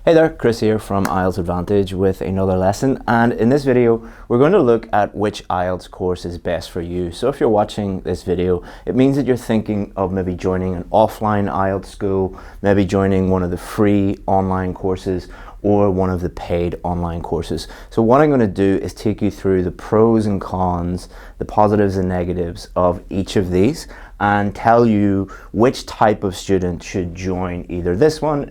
Hey there, Chris here from IELTS Advantage with another lesson, and in this video we're going to look at which IELTS course is best for you. So if you're watching this video, it means that you're thinking of maybe joining an offline IELTS school, maybe joining one of the free online courses or one of the paid online courses. So what I'm going to do is take you through the pros and cons, the positives and negatives of each of these, and tell you which type of student should join either this one,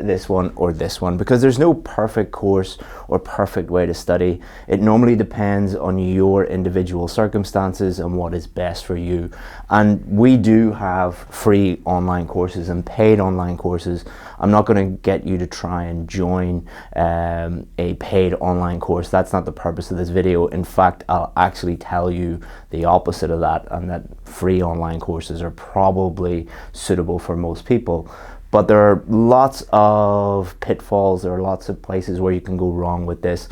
or this one, because there's no perfect course or perfect way to study. It normally depends on your individual circumstances and what is best for you. And we do have free online courses and paid online courses. I'm not going to get you to try and join a paid online course. That's not the purpose of this video. In fact, I'll actually tell you the opposite of that, and that free online courses are probably suitable for most people. But there are lots of pitfalls, there are lots of places where you can go wrong with this.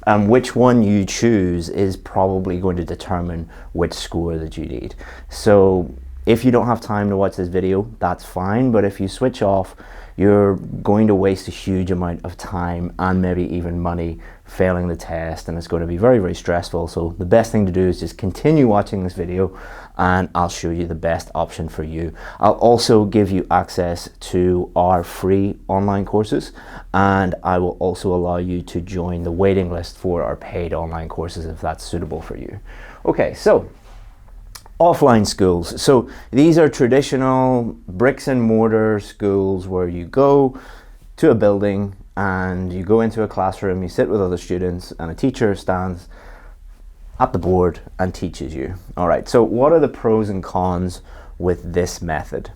And which one you choose is probably going to determine which score that you need. So if you don't have time to watch this video, that's fine. But if you switch off, you're going to waste a huge amount of time and maybe even money failing the test, and it's going to be very, very stressful. So the best thing to do is just continue watching this video and I'll show you the best option for you. I'll also give you access to our free online courses, and I will also allow you to join the waiting list for our paid online courses if that's suitable for you. Okay, so offline schools. So these are traditional bricks and mortar schools where you go to a building and you go into a classroom, you sit with other students, and a teacher stands at the board and teaches you. All right, so what are the pros and cons with this method?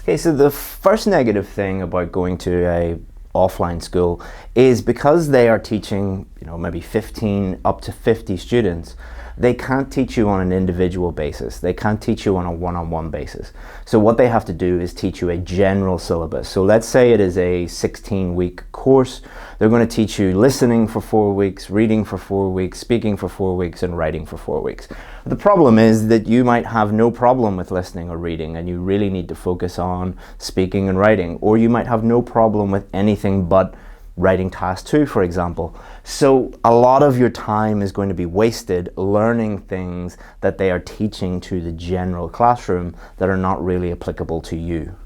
Okay, so the first negative thing about going to a offline school is because they are teaching, maybe 15 up to 50 students, they can't teach you on an individual basis. They can't teach you on a one-on-one basis. So what they have to do is teach you a general syllabus. So let's say it is a 16-week course. They're going to teach you listening for 4 weeks, reading for 4 weeks, speaking for 4 weeks, and writing for 4 weeks. The problem is that you might have no problem with listening or reading, and you really need to focus on speaking and writing. Or you might have no problem with anything but writing task 2, for example. So a lot of your time is going to be wasted learning things that they are teaching to the general classroom that are not really applicable to you.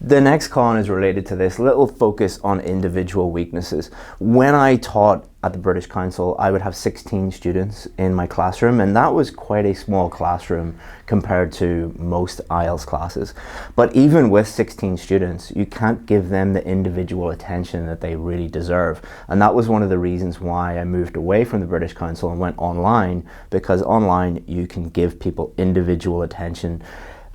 The next con is related to this little focus on individual weaknesses. When I taught at the British Council, I would have 16 students in my classroom, and that was quite a small classroom compared to most IELTS classes. But even with 16 students, you can't give them the individual attention that they really deserve. And that was one of the reasons why I moved away from the British Council and went online, because online you can give people individual attention.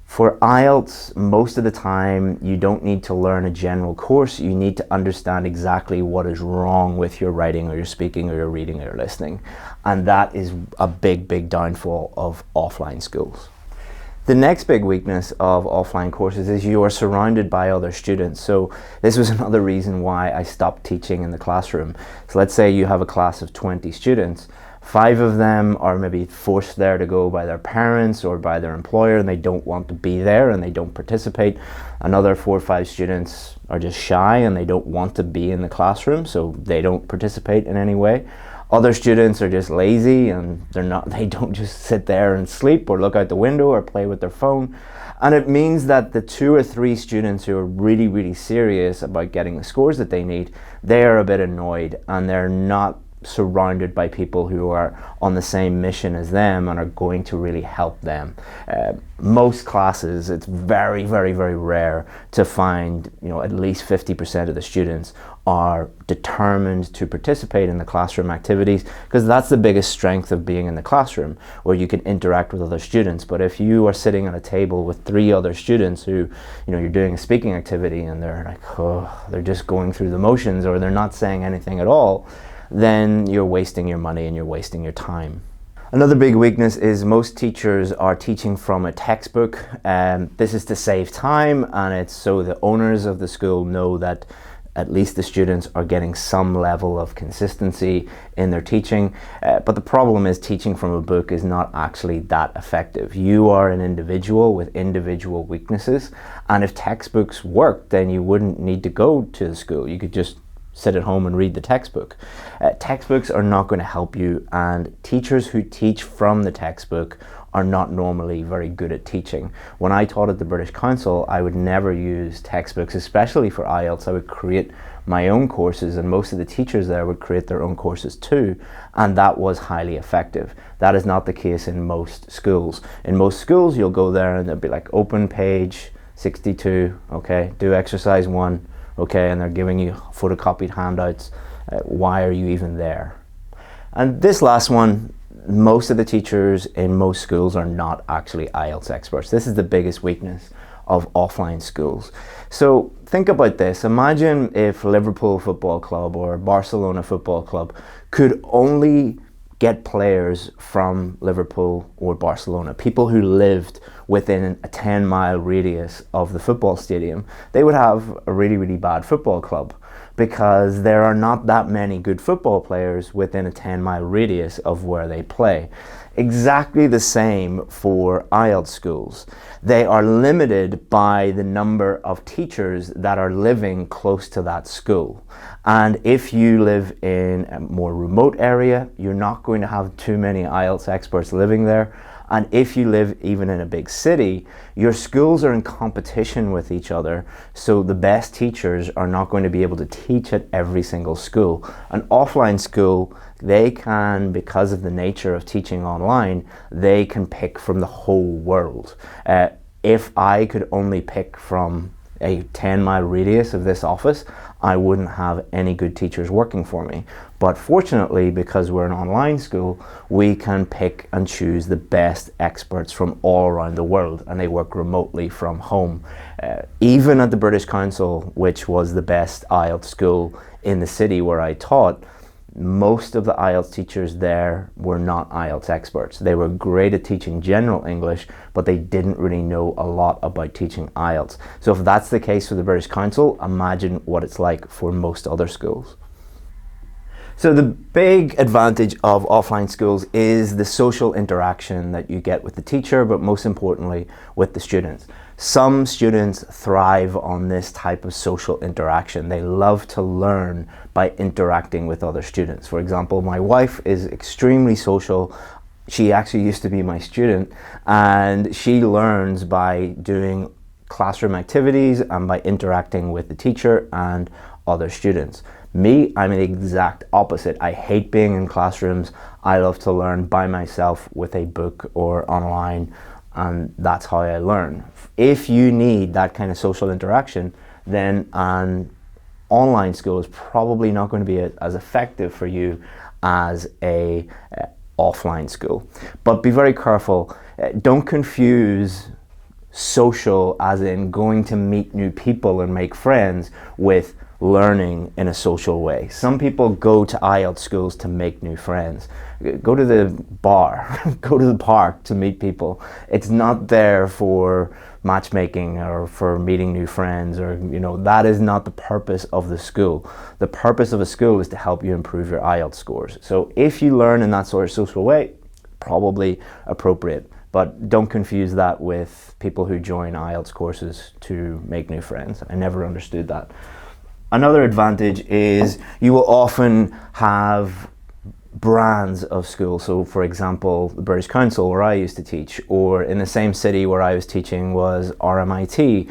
For IELTS, most of the time, you don't need to learn a general course. You need to understand exactly what is wrong with your writing or your speaking or your reading or your listening. And that is a big, big downfall of offline schools. The next big weakness of offline courses is you are surrounded by other students. So this was another reason why I stopped teaching in the classroom. So let's say you have a class of 20 students. 5 of them are maybe forced there to go by their parents or by their employer, and they don't want to be there and they don't participate. Another 4 or 5 students are just shy and they don't want to be in the classroom, so they don't participate in any way. Other students are just lazy and they don't just sit there and sleep or look out the window or play with their phone. And it means that the 2 or 3 students who are really, really serious about getting the scores that they need, they are a bit annoyed and they're not surrounded by people who are on the same mission as them and are going to really help them. Most classes, it's very, very, very rare to find, at least 50% of the students are determined to participate in the classroom activities, because that's the biggest strength of being in the classroom, where you can interact with other students. But if you are sitting at a table with 3 other students who, you're doing a speaking activity and they're like, they're just going through the motions, or they're not saying anything at all, then you're wasting your money and you're wasting your time. Another big weakness is most teachers are teaching from a textbook. This is to save time, and it's so the owners of the school know that at least the students are getting some level of consistency in their teaching. But the problem is teaching from a book is not actually that effective. You are an individual with individual weaknesses, and if textbooks worked, then you wouldn't need to go to the school. You could just sit at home and read the textbook. Textbooks are not going to help you, and teachers who teach from the textbook are not normally very good at teaching. When I taught at the British Council, I would never use textbooks, especially for IELTS. I would create my own courses, and most of the teachers there would create their own courses too, and that was highly effective. That is not the case in most schools. In most schools, you'll go there and they'll be like, open page 62, okay, do exercise 1, okay, and they're giving you photocopied handouts. Why are you even there? And this last one, most of the teachers in most schools are not actually IELTS experts. This is the biggest weakness of offline schools. So think about this. Imagine if Liverpool Football Club or Barcelona Football Club could only get players from Liverpool or Barcelona, people who lived within a 10-mile radius of the football stadium. They would have a really, really bad football club, because there are not that many good football players within a 10-mile radius of where they play. Exactly the same for IELTS schools. They are limited by the number of teachers that are living close to that school. And if you live in a more remote area, you're not going to have too many IELTS experts living there. And if you live even in a big city, your schools are in competition with each other, so the best teachers are not going to be able to teach at every single school. An offline school, they can, because of the nature of teaching online, they can pick from the whole world. If I could only pick from a 10-mile radius of this office, I wouldn't have any good teachers working for me. But fortunately, because we're an online school, we can pick and choose the best experts from all around the world, and they work remotely from home. Even at the British Council, which was the best IELTS school in the city where I taught, most of the IELTS teachers there were not IELTS experts. They were great at teaching general English, but they didn't really know a lot about teaching IELTS. So if that's the case for the British Council, imagine what it's like for most other schools. So the big advantage of offline schools is the social interaction that you get with the teacher, but most importantly with the students. Some students thrive on this type of social interaction. They love to learn by interacting with other students. For example, my wife is extremely social. She actually used to be my student, and she learns by doing classroom activities and by interacting with the teacher and other students. Me, I'm the exact opposite. I hate being in classrooms. I love to learn by myself with a book or online, and that's how I learn. If you need that kind of social interaction, then an online school is probably not going to be as effective for you as a offline school. But be very careful. Don't confuse social as in going to meet new people and make friends with learning in a social way. Some people go to IELTS schools to make new friends. Go to the bar, go to the park to meet people. It's not there for matchmaking or for meeting new friends, or that is not the purpose of the school. The purpose of a school is to help you improve your IELTS scores. So if you learn in that sort of social way, probably appropriate. But don't confuse that with people who join IELTS courses to make new friends. I never understood that. Another advantage is you will often have brands of schools. So for example, the British Council, where I used to teach, or in the same city where I was teaching was RMIT,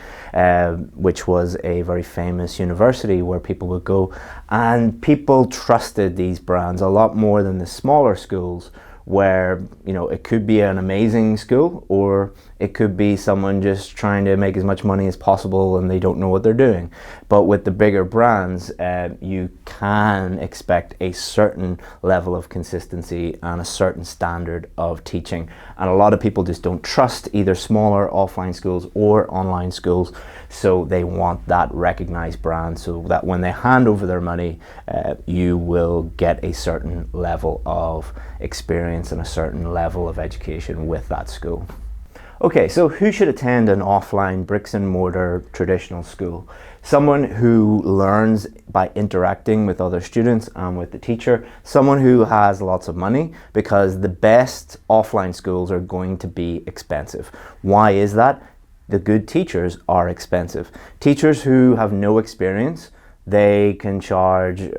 which was a very famous university where people would go, and people trusted these brands a lot more than the smaller schools, where it could be an amazing school, or it could be someone just trying to make as much money as possible and they don't know what they're doing. But with the bigger brands, you can expect a certain level of consistency and a certain standard of teaching. And a lot of people just don't trust either smaller offline schools or online schools, so they want that recognized brand, so that when they hand over their money, you will get a certain level of experience and a certain level of education with that school. Okay, so who should attend an offline bricks and mortar traditional school? someone who learns by interacting with other students and with the teacher, someone who has lots of money, because the best offline schools are going to be expensive. Why is that? The good teachers are expensive. Teachers who have no experience, they can charge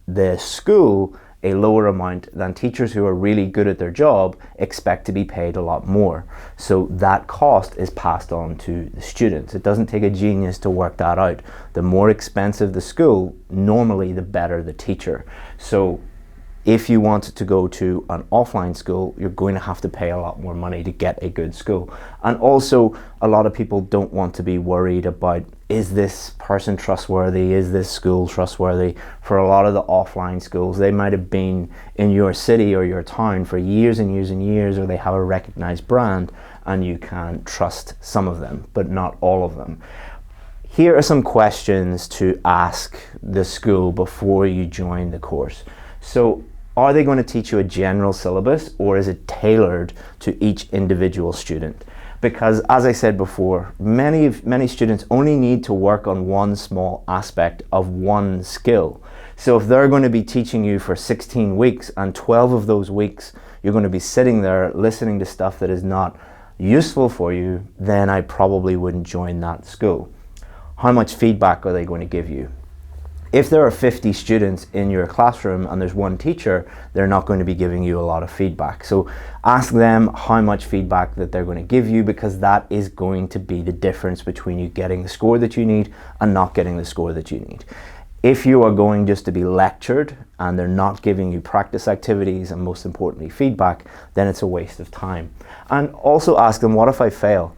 the school a lower amount than teachers who are really good at their job expect to be paid a lot more. So that cost is passed on to the students. It doesn't take a genius to work that out. The more expensive the school, normally the better the teacher. So if you want to go to an offline school, you're going to have to pay a lot more money to get a good school. And also, a lot of people don't want to be worried about, is this person trustworthy? Is this school trustworthy? For a lot of the offline schools, they might have been in your city or your town for years and years and years, or they have a recognized brand, and you can trust some of them, but not all of them. Here are some questions to ask the school before you join the course. So, are they going to teach you a general syllabus, or is it tailored to each individual student? Because as I said before, many students only need to work on one small aspect of one skill. So if they're going to be teaching you for 16 weeks and 12 of those weeks you're going to be sitting there listening to stuff that is not useful for you, then I probably wouldn't join that school. How much feedback are they going to give you? If there are 50 students in your classroom and there's one teacher, they're not going to be giving you a lot of feedback. So ask them how much feedback that they're going to give you, because that is going to be the difference between you getting the score that you need and not getting the score that you need. If you are going just to be lectured and they're not giving you practice activities and most importantly feedback, then it's a waste of time. And also ask them, what if I fail?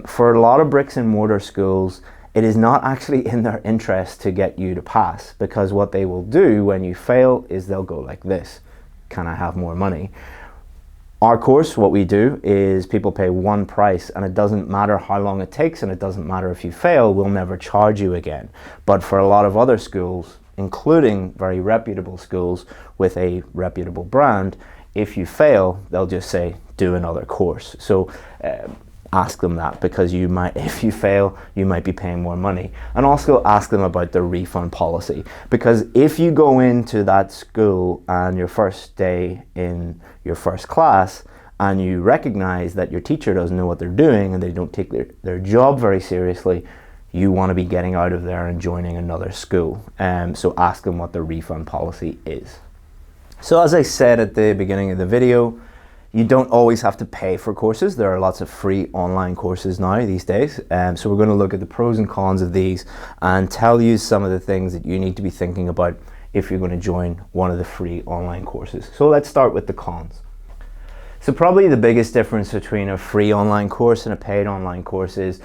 For a lot of bricks and mortar schools, it is not actually in their interest to get you to pass, because what they will do when you fail is they'll go like this: can I have more money? Our course, what we do is people pay one price, and it doesn't matter how long it takes, and it doesn't matter if you fail, we'll never charge you again. But for a lot of other schools, including very reputable schools with a reputable brand, if you fail, they'll just say, do another course. So ask them that, because you might, if you fail, you might be paying more money. And also ask them about the refund policy, because if you go into that school and your first day in your first class and you recognize that your teacher doesn't know what they're doing and they don't take their job very seriously, you want to be getting out of there and joining another school. So ask them what the refund policy is. So as I said at the beginning of the video, you don't always have to pay for courses. There are lots of free online courses now these days. So we're going to look at the pros and cons of these and tell you some of the things that you need to be thinking about if you're going to join one of the free online courses. So let's start with the cons. So probably the biggest difference between a free online course and a paid online course is,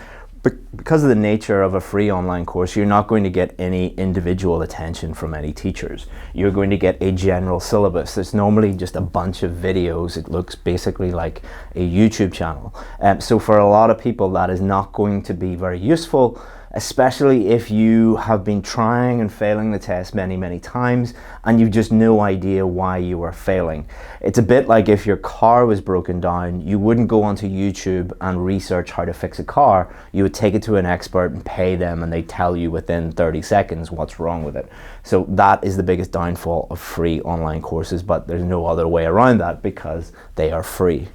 because of the nature of a free online course, you're not going to get any individual attention from any teachers. You're going to get a general syllabus. There's normally just a bunch of videos. It looks basically like a YouTube channel. So for a lot of people, that is not going to be very useful, especially if you have been trying and failing the test many, many times and you've just no idea why you are failing. It's a bit like if your car was broken down, you wouldn't go onto YouTube and research how to fix a car. You would take it to an expert and pay them, and they tell you within 30 seconds what's wrong with it. So that is the biggest downfall of free online courses, but there's no other way around that because they are free.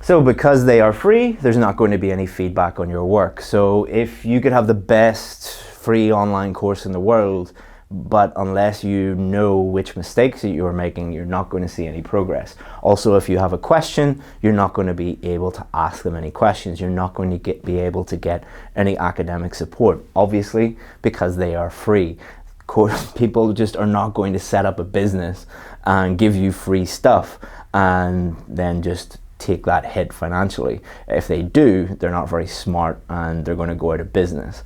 So because they are free, there's not going to be any feedback on your work. So if you could have the best free online course in the world, but unless you know which mistakes that you're making, you're not going to see any progress. Also, if you have a question, you're not going to be able to ask them any questions. You're not going to be able to get any academic support, obviously, because they are free. People just are not going to set up a business and give you free stuff and then just take that hit financially. If they do, they're not very smart and they're going to go out of business.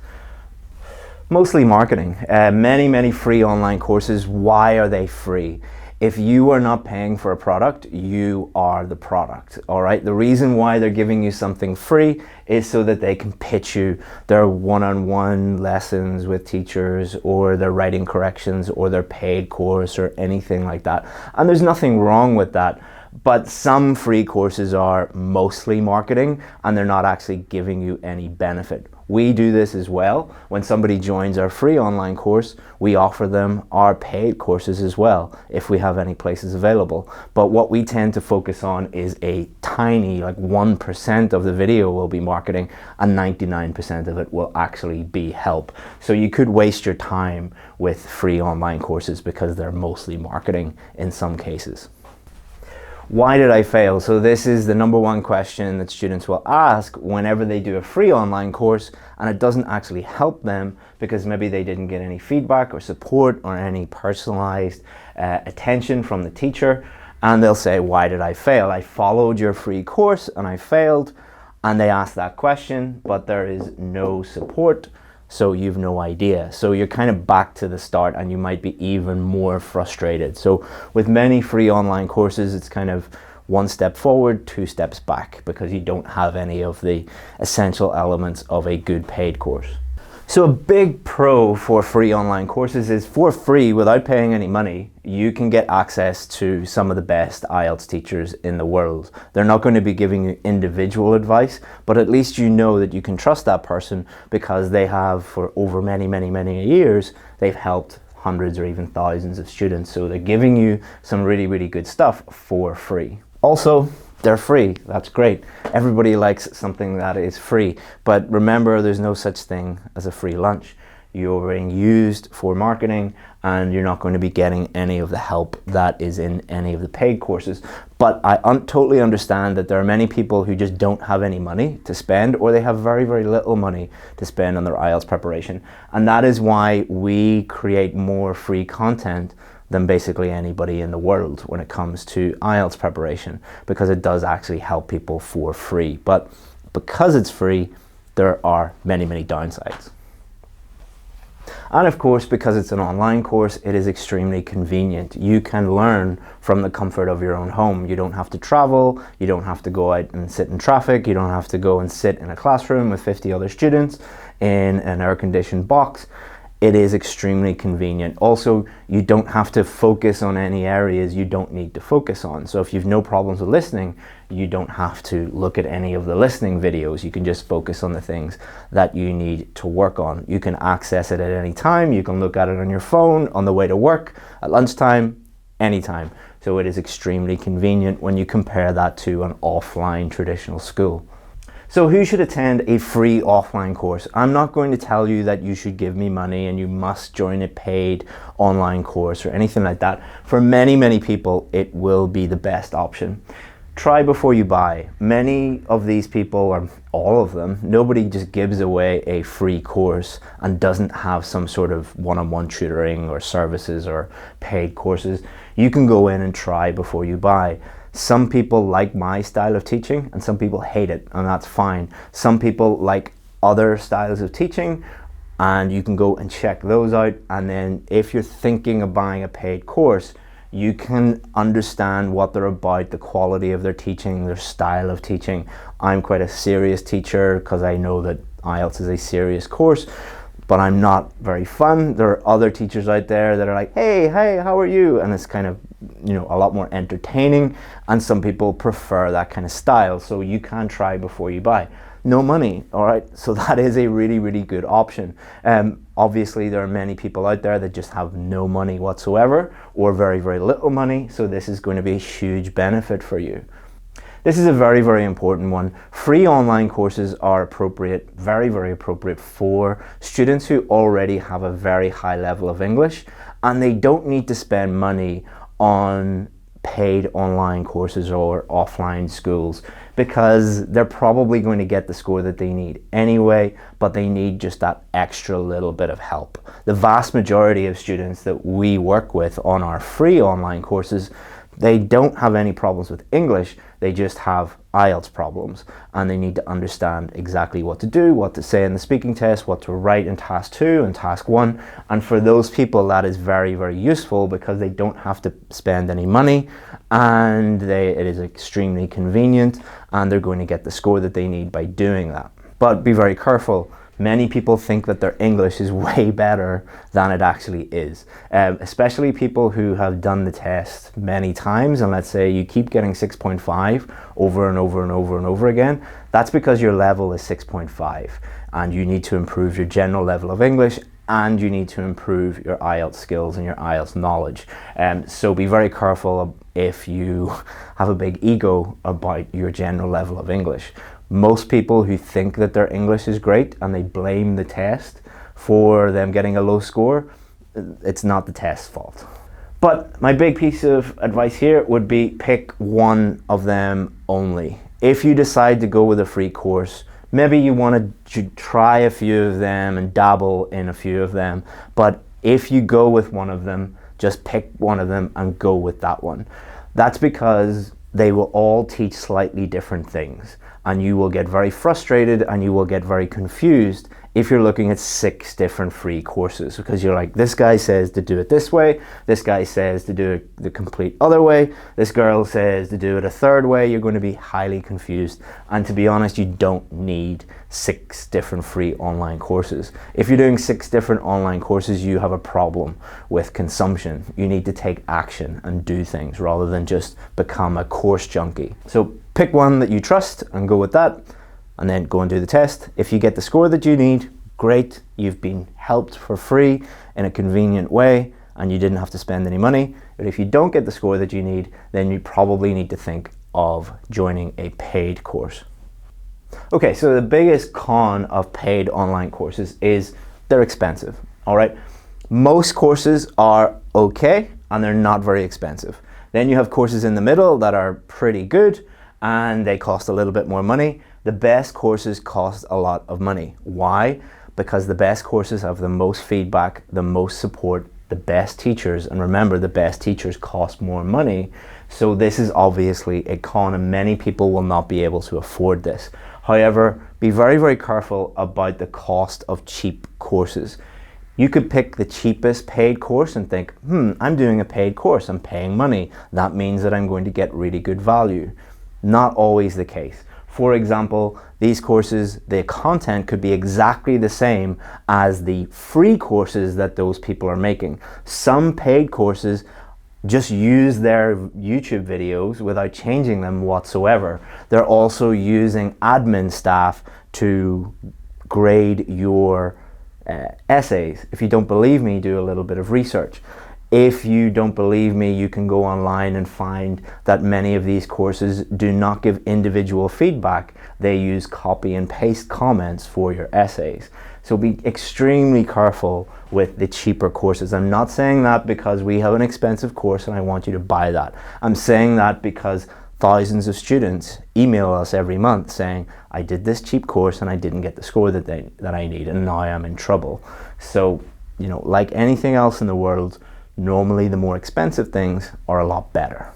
Mostly marketing. Many free online courses. Why are they free? If you are not paying for a product, you are the product, all right? The reason why they're giving you something free is so that they can pitch you their one-on-one lessons with teachers, or their writing corrections, or their paid course, or anything like that. And there's nothing wrong with that. But some free courses are mostly marketing and they're not actually giving you any benefit. We do this as well. When somebody joins our free online course, we offer them our paid courses as well, if we have any places available. But what we tend to focus on is a tiny, like 1% of the video will be marketing, and 99% of it will actually be help. So you could waste your time with free online courses because they're mostly marketing in some cases. Why did I fail? So this is the number one question that students will ask whenever they do a free online course and it doesn't actually help them because maybe they didn't get any feedback or support or any personalized attention from the teacher. And they'll say, why did I fail? I followed your free course and I failed. And they ask that question, but there is no support. So you've no idea. So you're kind of back to the start and you might be even more frustrated. So with many free online courses, it's kind of one step forward, two steps back, because you don't have any of the essential elements of a good paid course. So a big pro for free online courses is for free, without paying any money, you can get access to some of the best IELTS teachers in the world. They're not going to be giving you individual advice, but at least you know that you can trust that person because they have, for over many years, they've helped hundreds or even thousands of students. So they're giving you some really good stuff for free. Also, they're free. That's great. Everybody likes something that is free. But remember, there's no such thing as a free lunch. You're being used for marketing and you're not going to be getting any of the help that is in any of the paid courses. But I totally understand that there are many people who just don't have any money to spend, or they have very little money to spend on their IELTS preparation. And that is why we create more free content than basically anybody in the world when it comes to IELTS preparation, because it does actually help people for free. But because it's free, there are many downsides. And of course, because it's an online course, it is extremely convenient. You can learn from the comfort of your own home. You don't have to travel, you don't have to go out and sit in traffic, you don't have to go and sit in a classroom with 50 other students in an air-conditioned box. It is extremely convenient. Also, you don't have to focus on any areas you don't need to focus on. So if you've no problems with listening, you don't have to look at any of the listening videos. You can just focus on the things that you need to work on. You can access it at any time. You can look at it on your phone, on the way to work, at lunchtime, anytime. So it is extremely convenient when you compare that to an offline traditional school. So who should attend a free offline course? I'm not going to tell you that you should give me money and you must join a paid online course or anything like that. For many people, it will be the best option. Try before you buy. Many of these people, or all of them, nobody just gives away a free course and doesn't have some sort of one-on-one tutoring or services or paid courses. You can go in and try before you buy. Some people like my style of teaching and some people hate it, and that's fine. Some people like other styles of teaching and you can go and check those out. And then if you're thinking of buying a paid course, you can understand what they're about, the quality of their teaching, their style of teaching. I'm quite a serious teacher because I know that IELTS is a serious course, but I'm not very fun. There are other teachers out there that are like, hey, how are you? And it's kind of, you know, a lot more entertaining, and some people prefer that kind of style. So you can try before you buy. No money, all right? So that is a really good option. Obviously, there are many people out there that just have no money whatsoever or very little money. So this is going to be a huge benefit for you. This is a very important one. Free online courses are appropriate, very appropriate for students who already have a very high level of English, and they don't need to spend money on paid online courses or offline schools, because they're probably going to get the score that they need anyway, but they need just that extra little bit of help. The vast majority of students that we work with on our free online courses, they don't have any problems with English, they just have IELTS problems, and they need to understand exactly what to do, what to say in the speaking test, what to write in task 2 and task 1. And for those people, that is very useful because they don't have to spend any money, and it is extremely convenient, and they're going to get the score that they need by doing that. But be very careful. Many people think that their English is way better than it actually is, especially people who have done the test many times, and let's say you keep getting 6.5 over and over again. That's because your level is 6.5, and you need to improve your general level of English, and you need to improve your IELTS skills and your IELTS knowledge. So be very careful if you have a big ego about your general level of English. Most people who think that their English is great and they blame the test for them getting a low score, it's not the test's fault. But my big piece of advice here would be pick one of them only. If you decide to go with a free course, maybe you want to try a few of them and dabble in a few of them, but if you go with one of them, just pick one of them and go with that one. That's because they will all teach slightly different things, and you will get very frustrated and you will get very confused if you're looking at 6 different free courses, because you're like, this guy says to do it this way, this guy says to do it the complete other way, this girl says to do it a third way. You're going to be highly confused, and to be honest, you don't need 6 different free online courses. If you're doing 6 different online courses, you have a problem with consumption. You need to take action and do things rather than just become a course junkie. So pick one that you trust and go with that, and then go and do the test. If you get the score that you need, great, you've been helped for free in a convenient way and you didn't have to spend any money. But if you don't get the score that you need, then you probably need to think of joining a paid course. Okay, so the biggest con of paid online courses is they're expensive, all right? Most courses are okay and they're not very expensive. Then you have courses in the middle that are pretty good and they cost a little bit more money. The best courses cost a lot of money. Why? Because the best courses have the most feedback, the most support, the best teachers, and remember, the best teachers cost more money. So this is obviously a con and many people will not be able to afford this. However, be very, very careful about the cost of cheap courses. You could pick the cheapest paid course and think, I'm doing a paid course, I'm paying money. That means that I'm going to get really good value. Not always the case. For example, these courses, the content could be exactly the same as the free courses that those people are making. Some paid courses just use their YouTube videos without changing them whatsoever. They're also using admin staff to grade your essays. If you don't believe me, do a little bit of research. If you don't believe me, you can go online and find that many of these courses do not give individual feedback. They use copy and paste comments for your essays. So be extremely careful with the cheaper courses. I'm not saying that because we have an expensive course and I want you to buy that. I'm saying that because thousands of students email us every month saying, I did this cheap course and I didn't get the score that I need, and now I'm in trouble. So, like anything else in the world, normally the more expensive things are a lot better.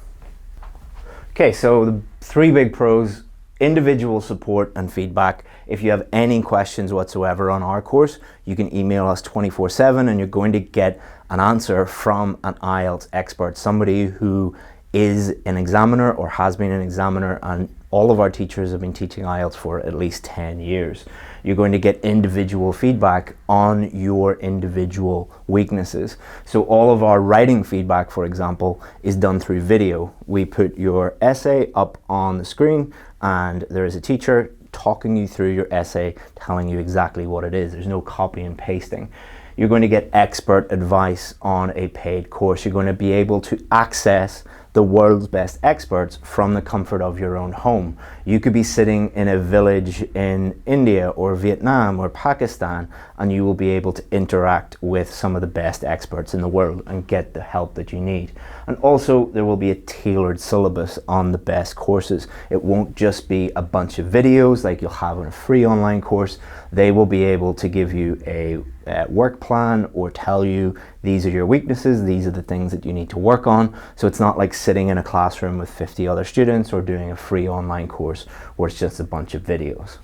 Okay, so the 3 big pros: individual support and feedback. If you have any questions whatsoever on our course, you can email us 24/7 and you're going to get an answer from an IELTS expert, somebody who is an examiner or has been an examiner, and all of our teachers have been teaching IELTS for at least 10 years. You're going to get individual feedback on your individual weaknesses. So all of our writing feedback, for example, is done through video. We put your essay up on the screen and there is a teacher talking you through your essay, telling you exactly what it is. There's no copy and pasting. You're going to get expert advice on a paid course. You're going to be able to access the world's best experts from the comfort of your own home. You could be sitting in a village in India or Vietnam or Pakistan, and you will be able to interact with some of the best experts in the world and get the help that you need. And also, there will be a tailored syllabus on the best courses. It won't just be a bunch of videos like you'll have in a free online course. They will be able to give you a work plan or tell you these are your weaknesses, these are the things that you need to work on. So it's not like sitting in a classroom with 50 other students or doing a free online course where it's just a bunch of videos.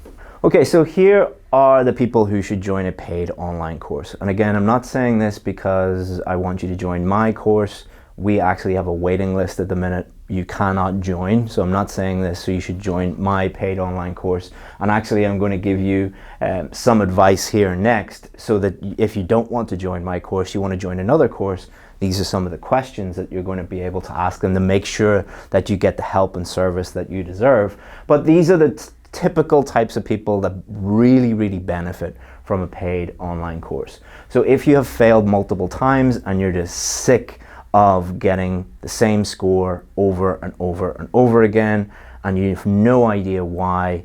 Okay, so here are the people who should join a paid online course. And again, I'm not saying this because I want you to join my course. We actually have a waiting list at the minute. You cannot join, so I'm not saying this so you should join my paid online course. And actually, I'm going to give you some advice here next, so that if you don't want to join my course, you want to join another course, these are some of the questions that you're going to be able to ask them to make sure that you get the help and service that you deserve. But these are the typical types of people that really benefit from a paid online course. So if you have failed multiple times and you're just sick of getting the same score over and over again, and you have no idea why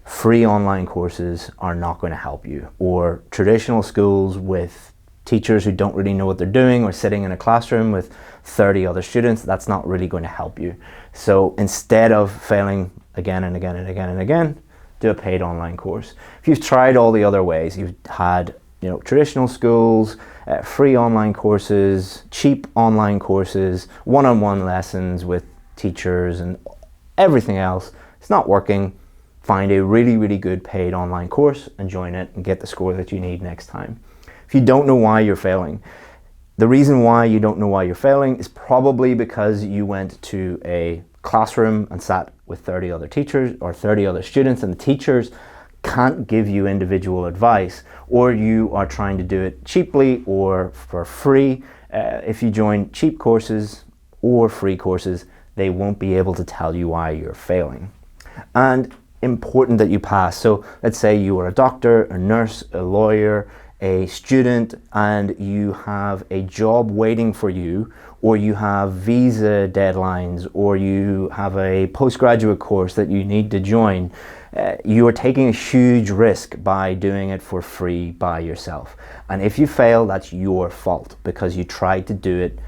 free online courses are not going to help you, or traditional schools with teachers who don't really know what they're doing, or sitting in a classroom with 30 other students, that's not really going to help you. So instead of failing again and again, do a paid online course. If you've tried all the other ways, you've had traditional schools, free online courses, cheap online courses, one-on-one lessons with teachers and everything else, it's not working, find a really good paid online course and join it and get the score that you need next time. If you don't know why you're failing, the reason why you don't know why you're failing is probably because you went to a classroom and sat with 30 other teachers or 30 other students, and the teachers can't give you individual advice, or you are trying to do it cheaply or for free. If you join cheap courses or free courses, they won't be able to tell you why you're failing. And important that you pass. So let's say you are a doctor, a nurse, a lawyer, a student, and you have a job waiting for you, or you have visa deadlines, or you have a postgraduate course that you need to join. You are taking a huge risk by doing it for free by yourself. And if you fail, that's your fault, because you tried to do it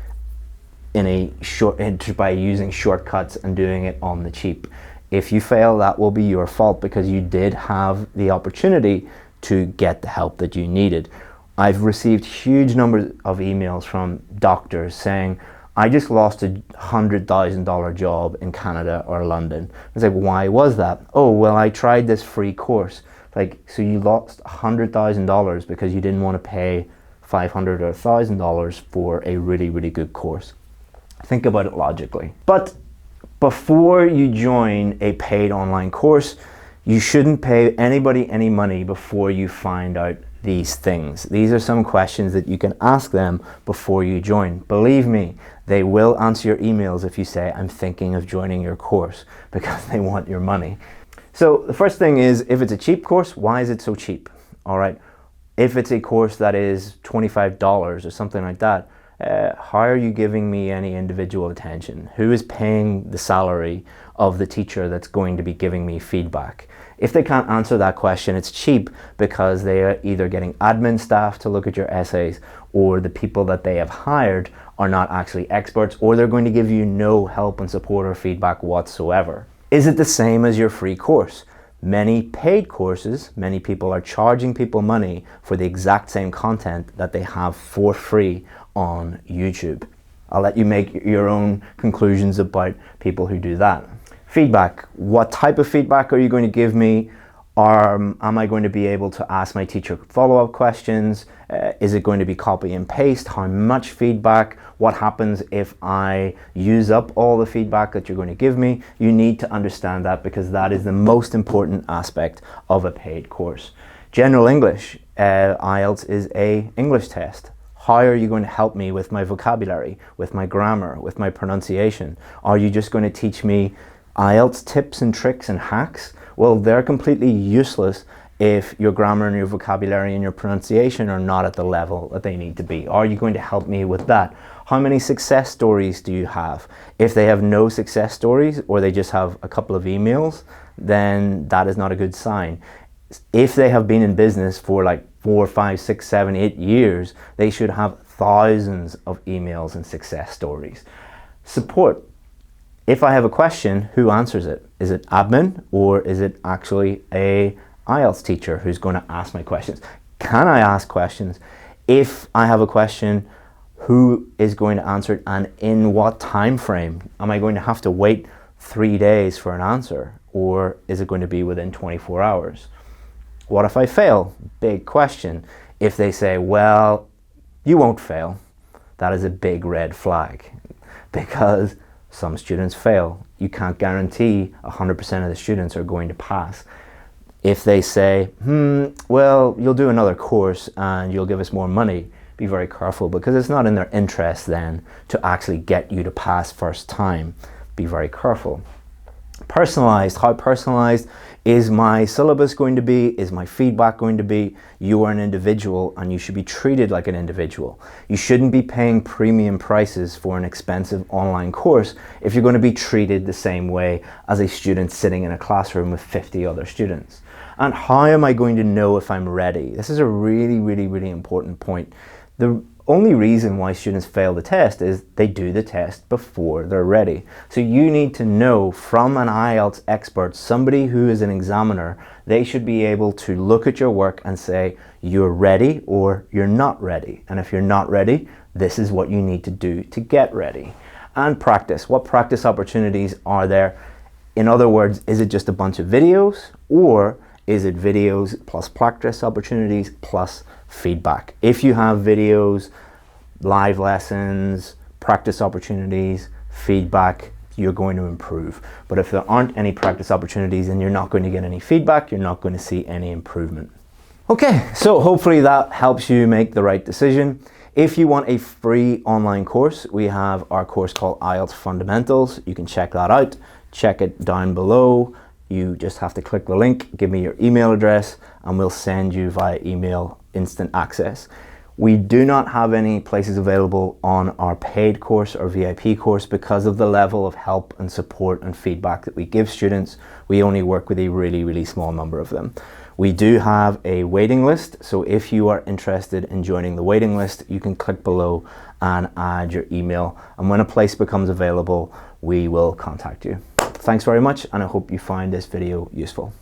by using shortcuts and doing it on the cheap. If you fail, that will be your fault, because you did have the opportunity to get the help that you needed. I've received huge numbers of emails from doctors saying, I just lost a $100,000 job in Canada or London. I was like, why was that? Oh, well, I tried this free course. Like, so you lost $100,000 because you didn't want to pay $500 or $1,000 for a really good course. Think about it logically. But before you join a paid online course, you shouldn't pay anybody any money before you find out these things. These are some questions that you can ask them before you join. Believe me, they will answer your emails if you say, I'm thinking of joining your course, because they want your money. So the first thing is, if it's a cheap course, why is it so cheap? All right. If it's a course that is $25 or something like that, how are you giving me any individual attention? Who is paying the salary of the teacher that's going to be giving me feedback? If they can't answer that question, it's cheap because they are either getting admin staff to look at your essays, or the people that they have hired are not actually experts, or they're going to give you no help and support or feedback whatsoever. Is it the same as your free course? Many paid courses, many people are charging people money for the exact same content that they have for free on YouTube. I'll let you make your own conclusions about people who do that. Feedback. What type of feedback are you going to give me? Am I going to be able to ask my teacher follow-up questions? Is it going to be copy and paste? How much feedback? What happens if I use up all the feedback that you're going to give me? You need to understand that, because that is the most important aspect of a paid course. General English, IELTS is an English test. How are you going to help me with my vocabulary, with my grammar, with my pronunciation? Are you just going to teach me IELTS tips and tricks and hacks? Well, they're completely useless if your grammar and your vocabulary and your pronunciation are not at the level that they need to be. Are you going to help me with that? How many success stories do you have? If they have no success stories, or they just have a couple of emails, then that is not a good sign. If they have been in business for like 4, 5, 6, 7, 8 years, they should have thousands of emails and success stories. Support. If I have a question, who answers it? Is it admin, or is it actually a IELTS teacher who's going to ask my questions? Can I ask questions? If I have a question, who is going to answer it, and in what time frame? Am I going to have to wait 3 days for an answer, or is it going to be within 24 hours? What if I fail? Big question. If they say, well, you won't fail, that is a big red flag, because some students fail. You can't guarantee 100% of the students are going to pass. If they say, well, you'll do another course and you'll give us more money, be very careful, because it's not in their interest then to actually get you to pass first time. Be very careful. Personalized. How personalized? Is my syllabus going to be? Is my feedback going to be? You are an individual and you should be treated like an individual. You shouldn't be paying premium prices for an expensive online course if you're going to be treated the same way as a student sitting in a classroom with 50 other students. And how am I going to know if I'm ready? This is a really important point. The only reason why students fail the test is they do the test before they're ready. So you need to know from an IELTS expert, somebody who is an examiner, they should be able to look at your work and say, you're ready or you're not ready. And if you're not ready, this is what you need to do to get ready. And practice. What practice opportunities are there? In other words, is it just a bunch of videos, or is it videos plus practice opportunities plus feedback? If you have videos, live lessons, practice opportunities, feedback, you're going to improve. But if there aren't any practice opportunities, then you're not going to get any feedback, you're not going to see any improvement. Okay, so hopefully that helps you make the right decision. If you want a free online course, we have our course called IELTS Fundamentals. You can check that out. Check it down below. You just have to click the link, give me your email address, and we'll send you via email instant access. We do not have any places available on our paid course or VIP course because of the level of help and support and feedback that we give students. We only work with a really small number of them. We do have a waiting list, so if you are interested in joining the waiting list, you can click below and add your email, and when a place becomes available, we will contact you. Thanks very much, and I hope you find this video useful.